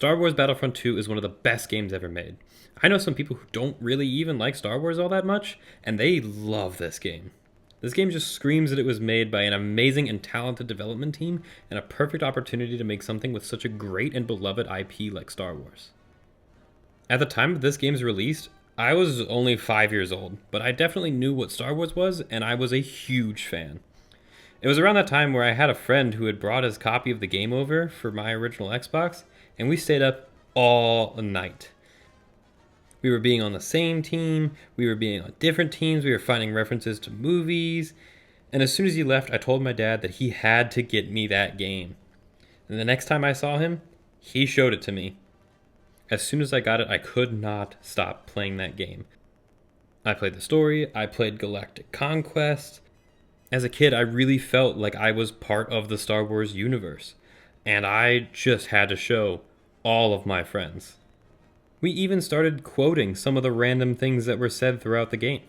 Star Wars Battlefront 2 is one of the best games ever made. I know some people who don't really even like Star Wars all that much, and they love this game. This game just screams that it was made by an amazing and talented development team and a perfect opportunity to make something with such a great and beloved IP like Star Wars. At the time of this game's release, I was only 5 years old, but I definitely knew what Star Wars was, and I was a huge fan. It was around that time where I had a friend who had brought his copy of the game over for my original Xbox, and we stayed up all night. We were being on the same team, we were being on different teams, we were finding references to movies, and as soon as he left, I told my dad that he had to get me that game. And the next time I saw him, he showed it to me. As soon as I got it, I could not stop playing that game. I played the story, I played Galactic Conquest. As a kid, I really felt like I was part of the Star Wars universe, and I just had to show all of my friends. We even started quoting some of the random things that were said throughout the game.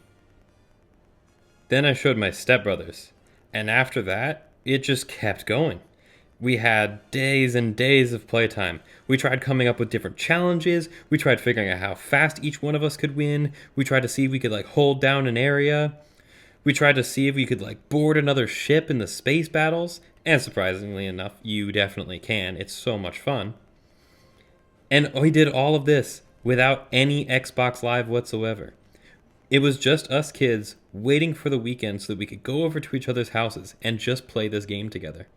Then I showed my stepbrothers, and after that, it just kept going. We had days and days of playtime. We tried coming up with different challenges. We tried figuring out how fast each one of us could win. We tried to see if we could hold down an area. We tried to see if we could board another ship in the space battles. And surprisingly enough, you definitely can. It's so much fun. And we did all of this without any Xbox Live whatsoever. It was just us kids waiting for the weekend so that we could go over to each other's houses and just play this game together.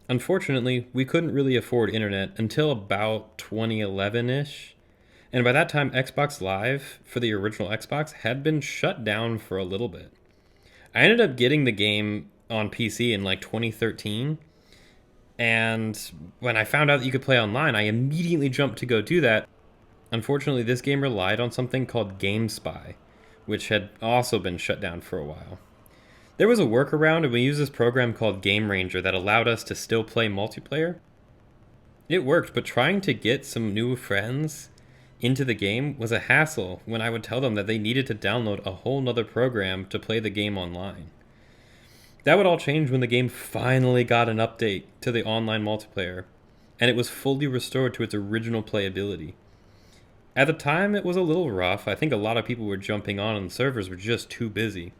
Unfortunately, we couldn't really afford internet until about 2011-ish. And by that time, Xbox Live for the original Xbox had been shut down for a little bit. I ended up getting the game on PC in 2013. And when I found out that you could play online, I immediately jumped to go do that. Unfortunately, this game relied on something called GameSpy, which had also been shut down for a while. There was a workaround, and we used this program called Game Ranger that allowed us to still play multiplayer. It worked, but trying to get some new friends into the game was a hassle when I would tell them that they needed to download a whole nother program to play the game online. That would all change when the game finally got an update to the online multiplayer, and it was fully restored to its original playability. At the time, it was a little rough. I think a lot of people were jumping on and the servers were just too busy.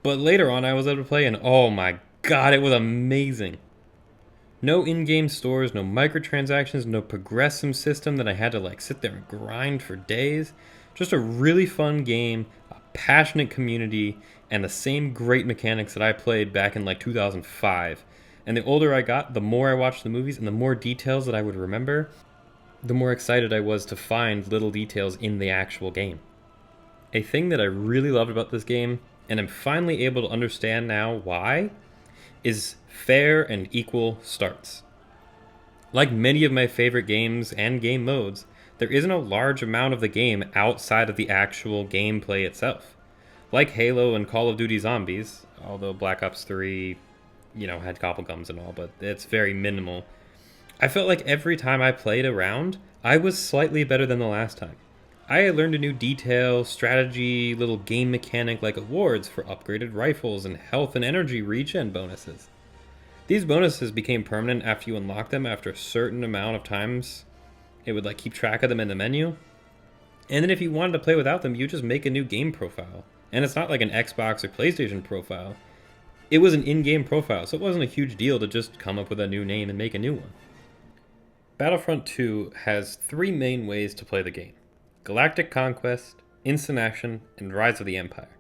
But later on, I was able to play, and oh my god, it was amazing. No in-game stores, no microtransactions, no progressive system that I had to sit there and grind for days. Just a really fun game, a passionate community, and the same great mechanics that I played back in 2005. And the older I got, the more I watched the movies and the more details that I would remember, the more excited I was to find little details in the actual game. A thing that I really loved about this game, and I'm finally able to understand now why, is fair and equal starts. Like many of my favorite games and game modes, there isn't a large amount of the game outside of the actual gameplay itself. Like Halo and Call of Duty Zombies, although Black Ops 3, had gobblegums and all, but it's very minimal. I felt like every time I played around, I was slightly better than the last time. I learned a new detail, strategy, little game mechanic like awards for upgraded rifles and health and energy regen bonuses. These bonuses became permanent after you unlocked them after a certain amount of times. It would keep track of them in the menu. And then if you wanted to play without them, you just make a new game profile. And it's not like an Xbox or PlayStation profile. It was an in-game profile, so it wasn't a huge deal to just come up with a new name and make a new one. Battlefront 2 has 3 main ways to play the game: Galactic Conquest, Instant Action, and Rise of the Empire.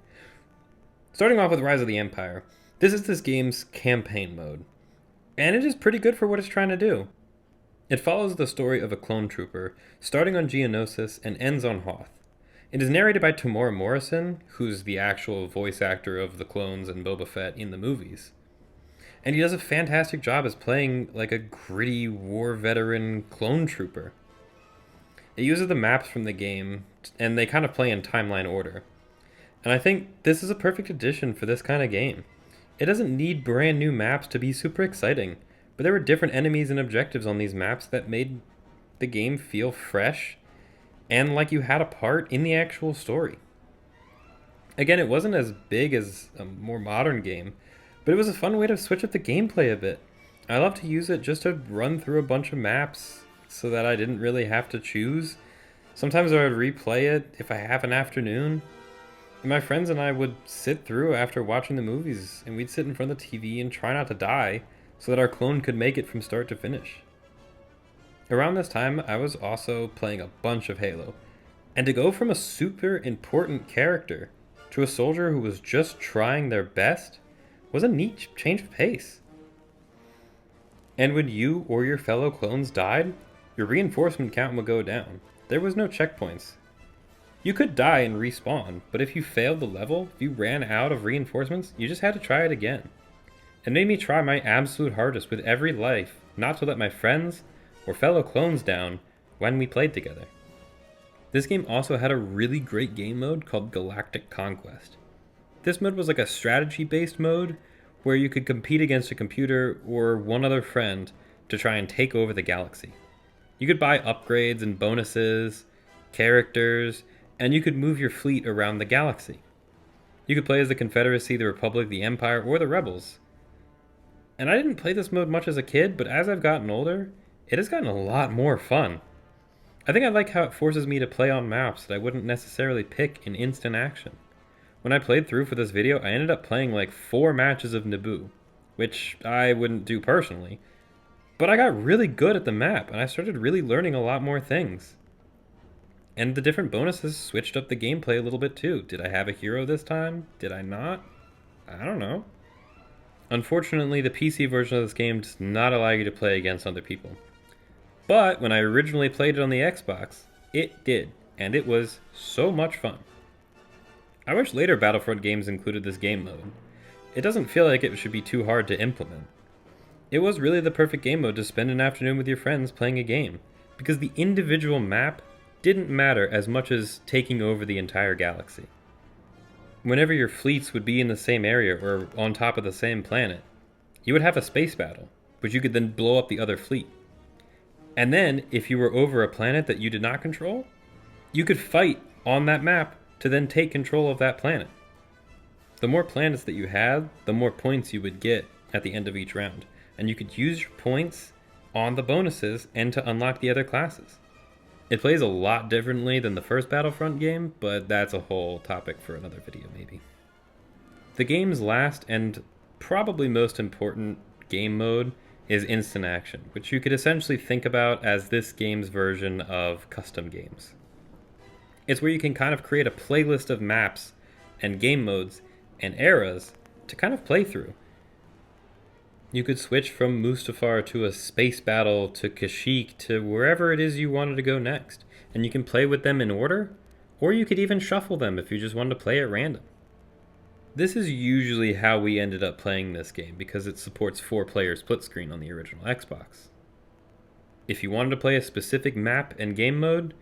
Starting off with Rise of the Empire, this is this game's campaign mode, and it is pretty good for what it's trying to do. It follows the story of a clone trooper, starting on Geonosis and ends on Hoth. It is narrated by Tamora Morrison, who's the actual voice actor of the clones and Boba Fett in the movies. And he does a fantastic job as playing a gritty war veteran clone trooper. It uses the maps from the game, and they kind of play in timeline order. And I think this is a perfect addition for this kind of game. It doesn't need brand new maps to be super exciting, but there were different enemies and objectives on these maps that made the game feel fresh and like you had a part in the actual story. Again, it wasn't as big as a more modern game, but it was a fun way to switch up the gameplay a bit. I love to use it just to run through a bunch of maps, so that I didn't really have to choose. Sometimes I would replay it if I have an afternoon. And my friends and I would sit through after watching the movies, and we'd sit in front of the TV and try not to die so that our clone could make it from start to finish. Around this time, I was also playing a bunch of Halo. And to go from a super important character to a soldier who was just trying their best was a neat change of pace. And when you or your fellow clones died, your reinforcement count would go down. There was no checkpoints. You could die and respawn, but if you failed the level, if you ran out of reinforcements, you just had to try it again. It made me try my absolute hardest with every life not to let my friends or fellow clones down when we played together. This game also had a really great game mode called Galactic Conquest. This mode was like a strategy-based mode where you could compete against a computer or one other friend to try and take over the galaxy. You could buy upgrades and bonuses, characters, and you could move your fleet around the galaxy. You could play as the Confederacy, the Republic, the Empire, or the Rebels. And I didn't play this mode much as a kid, but as I've gotten older, it has gotten a lot more fun. I think I like how it forces me to play on maps that I wouldn't necessarily pick in instant action. When I played through for this video, I ended up playing like 4 matches of Naboo, which I wouldn't do personally. But I got really good at the map, and I started really learning a lot more things. And the different bonuses switched up the gameplay a little bit too. Did I have a hero this time? Did I not? I don't know. Unfortunately, the PC version of this game does not allow you to play against other people. But when I originally played it on the Xbox, it did, and it was so much fun. I wish later Battlefront games included this game mode. It doesn't feel like it should be too hard to implement. It was really the perfect game mode to spend an afternoon with your friends playing a game, because the individual map didn't matter as much as taking over the entire galaxy. Whenever your fleets would be in the same area or on top of the same planet, you would have a space battle, which you could then blow up the other fleet. And then, if you were over a planet that you did not control, you could fight on that map to then take control of that planet. The more planets that you had, the more points you would get at the end of each round. And you could use your points on the bonuses and to unlock the other classes. It plays a lot differently than the first Battlefront game, but that's a whole topic for another video maybe. The game's last and probably most important game mode is instant action, which you could essentially think about as this game's version of custom games. It's where you can kind of create a playlist of maps and game modes and eras to kind of play through. You could switch from Mustafar to a space battle to Kashyyyk to wherever it is you wanted to go next, and you can play with them in order, or you could even shuffle them if you just wanted to play at random. This is usually how we ended up playing this game because it supports 4-player split screen on the original Xbox. If you wanted to play a specific map and game mode,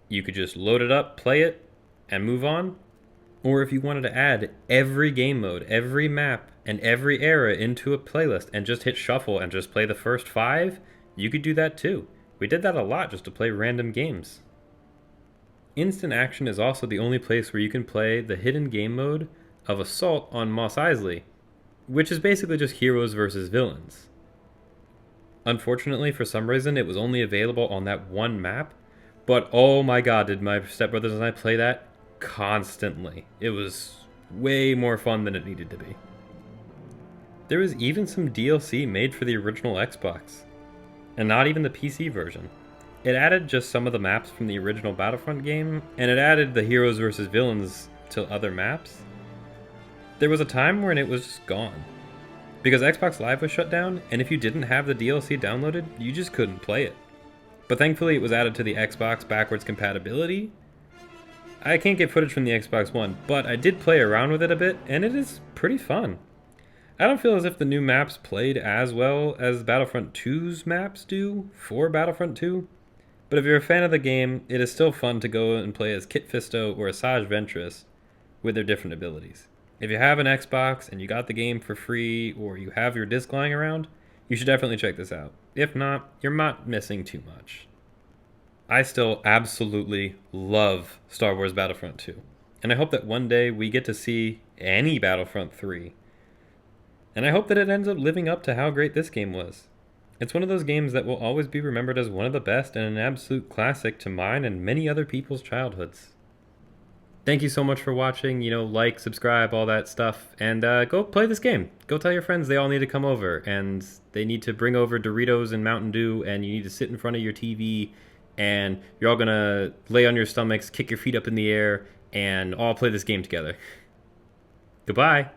you could just load it up, play it, and move on. Or if you wanted to add every game mode, every map, and every era into a playlist and just hit shuffle and just play the first 5, you could do that too. We did that a lot just to play random games. Instant Action is also the only place where you can play the hidden game mode of Assault on Mos Eisley, which is basically just heroes versus villains. Unfortunately, for some reason, it was only available on that one map, but oh my god, did my stepbrothers and I play that constantly. It was way more fun than it needed to be. There was even some DLC made for the original Xbox, and not even the PC version. It added just some of the maps from the original Battlefront game, and it added the heroes versus villains to other maps. There was a time when it was just gone, because Xbox Live was shut down, and if you didn't have the DLC downloaded, you just couldn't play it. But thankfully it was added to the Xbox backwards compatibility. I can't get footage from the Xbox One, but I did play around with it a bit, and it is pretty fun. I don't feel as if the new maps played as well as Battlefront 2's maps do for Battlefront 2, but if you're a fan of the game, it is still fun to go and play as Kit Fisto or Asajj Ventress with their different abilities. If you have an Xbox and you got the game for free, or you have your disc lying around, you should definitely check this out. If not, you're not missing too much. I still absolutely love Star Wars Battlefront 2, and I hope that one day we get to see any Battlefront 3. And I hope that it ends up living up to how great this game was. It's one of those games that will always be remembered as one of the best and an absolute classic to mine and many other people's childhoods. Thank you so much for watching. Like, subscribe, all that stuff, and go play this game. Go tell your friends they all need to come over, and they need to bring over Doritos and Mountain Dew, and you need to sit in front of your TV, and you're all gonna lay on your stomachs, kick your feet up in the air, and all play this game together. Goodbye.